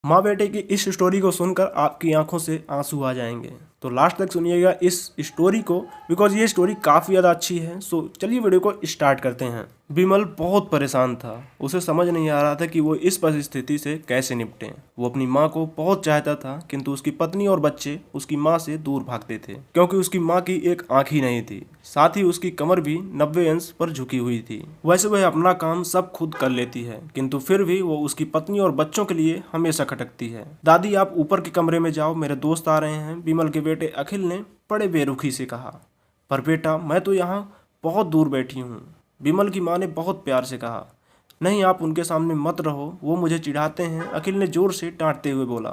माँ बेटे की इस स्टोरी को सुनकर आपकी आंखों से आंसू आ जाएंगे। तो लास्ट तक सुनिएगा इस स्टोरी को, बिकॉज ये स्टोरी काफ़ी ज़्यादा अच्छी है। सो चलिए वीडियो को स्टार्ट करते हैं। विमल बहुत परेशान था। उसे समझ नहीं आ रहा था कि वो इस परिस्थिति से कैसे निपटे। वो अपनी माँ को बहुत चाहता था, किंतु उसकी पत्नी और बच्चे उसकी माँ से दूर भागते थे, क्योंकि उसकी माँ की एक आँख ही नहीं थी। साथ ही उसकी कमर भी 90 अंश पर झुकी हुई थी। वैसे वह अपना काम सब खुद कर लेती है, किंतु फिर भी वो उसकी पत्नी और बच्चों के लिए हमेशा खटकती है। दादी, आप ऊपर के कमरे में जाओ, मेरे दोस्त आ रहे हैं, विमल के बेटे अखिल ने बड़े बेरुखी से कहा। पर बेटा, मैं तो यहाँ बहुत दूर बैठी हूँ, विमल की माँ ने बहुत प्यार से कहा। नहीं, आप उनके सामने मत रहो, वो मुझे चिढ़ाते हैं, अखिल ने जोर से डांटते हुए बोला।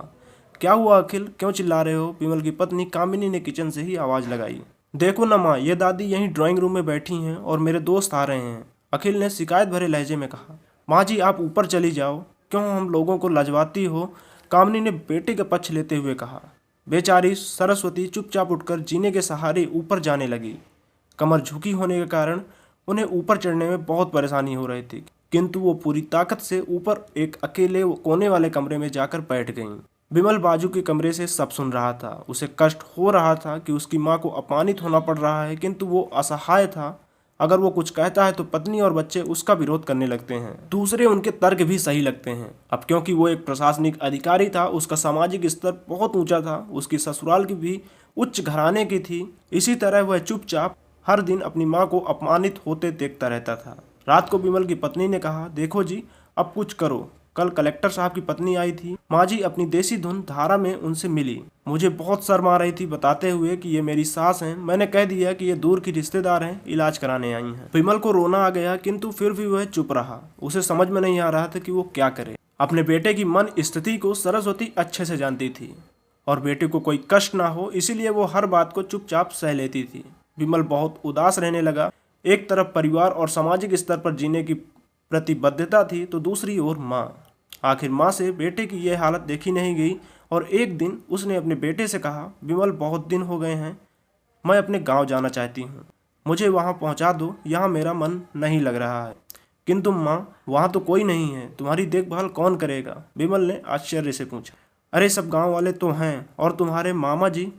क्या हुआ अखिल, क्यों चिल्ला रहे हो? विमल की पत्नी कामिनी ने किचन से ही आवाज़ लगाई। देखो ना माँ, ये दादी यहीं ड्राइंग रूम में बैठी हैं और मेरे दोस्त आ रहे हैं, अखिल ने शिकायत भरे लहजे में कहा। माँ जी, आप ऊपर चली जाओ, क्यों हम लोगों को लजवाती हो? कामिनी ने बेटे का पक्ष लेते हुए कहा। बेचारी सरस्वती चुपचाप उठकर जीने के सहारे ऊपर जाने लगी। कमर झुकी होने के कारण उन्हें ऊपर चढ़ने में बहुत परेशानी हो रही थी, किंतु वो पूरी ताकत से ऊपर एक अकेले कोने वाले कमरे में जाकर बैठ गईं। विमल बाजू के कमरे से सब सुन रहा था। उसे कष्ट हो रहा था कि उसकी माँ को अपमानित होना पड़ रहा है, किंतु वो असहाय था। अगर वो कुछ कहता है तो पत्नी और बच्चे उसका विरोध करने लगते हैं। दूसरे उनके तर्क भी सही लगते हैं। अब क्योंकि वो एक प्रशासनिक अधिकारी था, उसका सामाजिक स्तर बहुत ऊंचा था, उसकी ससुराल की भी उच्च घराने की थी। इसी तरह वह चुपचाप हर दिन अपनी माँ को अपमानित होते देखता रहता था। रात को विमल की पत्नी ने कहा, देखो जी, अब कुछ करो। कल कलेक्टर साहब की पत्नी आई थी। माँ जी अपनी देसी धुन धारा में उनसे मिली। मुझे बहुत शर्म आ रही थी, बताते हुए कि ये मेरी सास हैं। मैंने कह दिया कि ये दूर की रिश्तेदार हैं, इलाज कराने आई हैं। विमल को रोना आ गया, किंतु फिर भी वह चुप रहा। उसे समझ में नहीं आ रहा था कि वो क्या करे। अपने बेटे की मन स्थिति को सरस्वती अच्छे से जानती थी और बेटे को कोई कष्ट ना हो, इसीलिए वो हर बात को चुपचाप सह लेती थी। विमल बहुत उदास रहने लगा। एक तरफ परिवार और सामाजिक स्तर पर जीने की प्रतिबद्धता थी, तो दूसरी ओर माँ। आखिर माँ से बेटे की यह हालत देखी नहीं गई और एक दिन उसने अपने बेटे से कहा, विमल, बहुत दिन हो गए हैं, मैं अपने गांव जाना चाहती हूँ, मुझे वहाँ पहुँचा दो, यहाँ मेरा मन नहीं लग रहा है। किंतु माँ, वहाँ तो कोई नहीं है, तुम्हारी देखभाल कौन करेगा? विमल ने आश्चर्य से पूछा। अरे सब गांव वाले तो हैं, और तुम्हारे मामा जी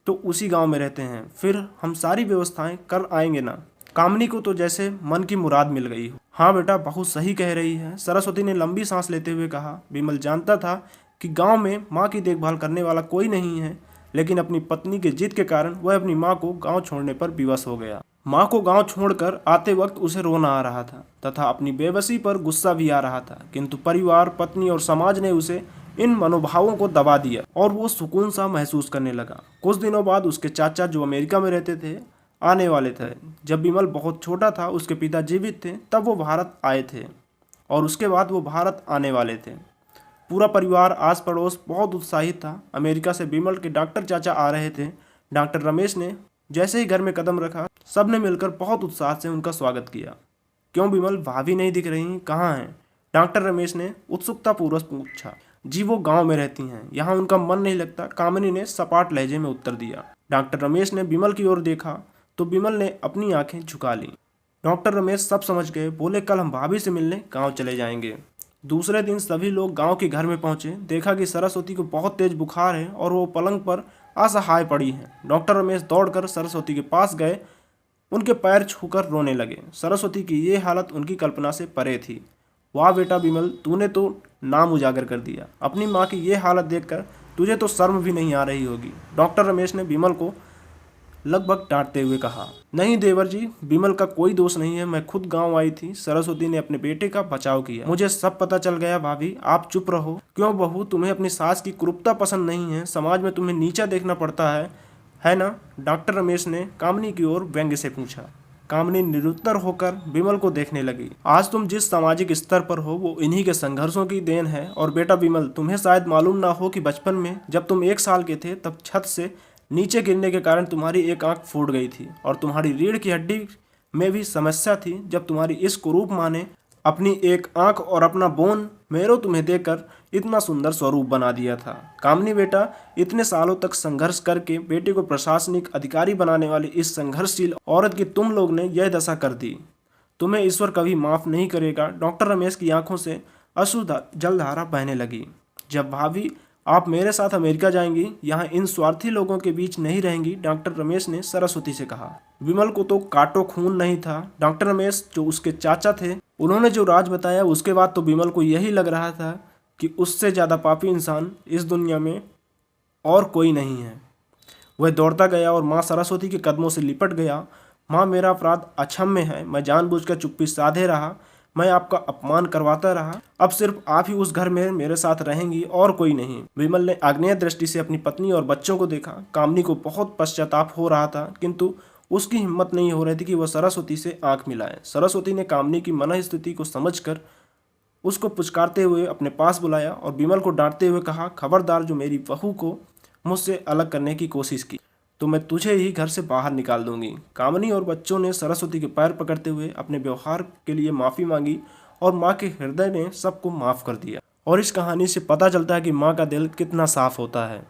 तो उसी गांव में रहते हैं, फिर हम सारी व्यवस्थाएं कर आएंगे ना। कामनी को तो जैसे मन की मुराद मिल गई हो। हाँ बेटा, बहुत सही कह रही है, सरस्वती ने लंबी सांस लेते हुए कहा। विमल जानता था कि गांव में माँ की देखभाल करने वाला कोई नहीं है, लेकिन अपनी पत्नी के जिद के कारण वह अपनी माँ को गांव छोड़ने पर विवश हो गया। माँ को गांव छोड़कर आते वक्त उसे रोना आ रहा था तथा अपनी बेबसी पर गुस्सा भी आ रहा था, किंतु परिवार, पत्नी और समाज ने उसे इन मनोभावों को दबा दिया और वो सुकून सा महसूस करने लगा। कुछ दिनों बाद उसके चाचा, जो अमेरिका में रहते थे, आने वाले थे। जब विमल बहुत छोटा था, उसके पिता जीवित थे, तब वो भारत आए थे और उसके बाद वो भारत आने वाले थे। पूरा परिवार, आस पड़ोस बहुत उत्साहित था। अमेरिका से विमल के डॉक्टर चाचा आ रहे थे। डॉक्टर रमेश ने जैसे ही घर में कदम रखा, सब ने मिलकर बहुत उत्साह से उनका स्वागत किया। क्यों विमल, भाभी नहीं दिख रही, कहाँ हैं? डॉक्टर रमेश ने उत्सुकतापूर्वक पूछा। जी, वो गांव में रहती हैं, यहाँ उनका मन नहीं लगता, कामिनी ने सपाट लहजे में उत्तर दिया। डॉक्टर रमेश ने विमल की ओर देखा तो विमल ने अपनी आंखें झुका ली। डॉक्टर रमेश सब समझ गए, बोले, कल हम भाभी से मिलने गांव चले जाएंगे। दूसरे दिन सभी लोग गांव के घर में पहुंचे। देखा कि सरस्वती को बहुत तेज बुखार है और वो पलंग पर असहाय पड़ी है। डॉक्टर रमेश दौड़कर सरस्वती के पास गए, उनके पैर छूकर रोने लगे। सरस्वती की ये हालत उनकी कल्पना से परे थी। वाह बेटा विमल, तूने तो नाम उजागर कर दिया। अपनी माँ की ये हालत देखकर तुझे तो शर्म भी नहीं आ रही होगी, डॉक्टर रमेश ने विमल को लगभग डांटते हुए कहा। नहीं देवर जी, विमल का कोई दोष नहीं है, मैं खुद गांव आई थी। सरस्वती ने अपने बेटे का बचाव किया। मुझे सब पता चल गया भाभी, आप चुप रहो। क्यों बहू, तुम्हें अपनी सास की क्रूरता पसंद नहीं है? समाज में तुम्हें नीचा देखना पड़ता है ना? डॉक्टर रमेश ने कामनी की ओर व्यंग्य से पूछा। कामनी निरुत्तर होकर विमल को देखने लगी। आज तुम जिस सामाजिक स्तर पर हो, वो इन्हीं के संघर्षों की देन है। और बेटा विमल, तुम्हें शायद मालूम ना हो कि बचपन में जब तुम 1 साल के थे, तब छत से नीचे गिरने के कारण तुम्हारी एक आंख फूट गई थी और तुम्हारी रीढ़ की हड्डी में भी समस्या थी। जब तुम्हारी इस कुरूप माँ ने अपनी एक आंख और अपना बोन मेरो तुम्हें देकर इतना सुंदर स्वरूप बना दिया था। कामनी बेटा, इतने सालों तक संघर्ष करके बेटे को प्रशासनिक अधिकारी बनाने वाली इस संघर्षशील औरत की तुम लोग ने यह दशा कर दी। तुम्हें ईश्वर कभी माफ नहीं करेगा। डॉक्टर रमेश की आंखों से अश्रु जलधारा बहने लगी। जब भाभी आप मेरे साथ अमेरिका जाएंगी, यहाँ इन स्वार्थी लोगों के बीच नहीं रहेंगी, डॉक्टर रमेश ने सरस्वती से कहा। विमल को तो काटो खून नहीं था। डॉक्टर रमेश जो उसके चाचा थे, उन्होंने जो राज बताया उसके बाद तो विमल को यही लग रहा था कि उससे ज़्यादा पापी इंसान इस दुनिया में और कोई नहीं है। वह दौड़ता गया और माँ सरस्वती के कदमों से लिपट गया। माँ, मेरा अपराध अक्षम्य है। मैं जानबूझकर चुप्पी साधे रहा। मैं आपका अपमान करवाता रहा। अब सिर्फ आप ही उस घर में मेरे साथ रहेंगी और कोई नहीं। विमल ने आग्नेय दृष्टि से अपनी पत्नी और बच्चों को देखा। कामनी को बहुत पश्चाताप हो रहा था, किंतु उसकी हिम्मत नहीं हो रही थी कि वह सरस्वती से आंख मिलाए। सरस्वती ने कामनी की मनःस्थिति को समझकर उसको पुचकारते हुए अपने पास बुलाया और विमल को डांटते हुए कहा, खबरदार, जो मेरी बहू को मुझसे अलग करने की कोशिश की तो मैं तुझे ही घर से बाहर निकाल दूंगी। कामनी और बच्चों ने सरस्वती के पैर पकड़ते हुए अपने व्यवहार के लिए माफ़ी मांगी और माँ के हृदय ने सबको माफ़ कर दिया। और इस कहानी से पता चलता है कि माँ का दिल कितना साफ होता है।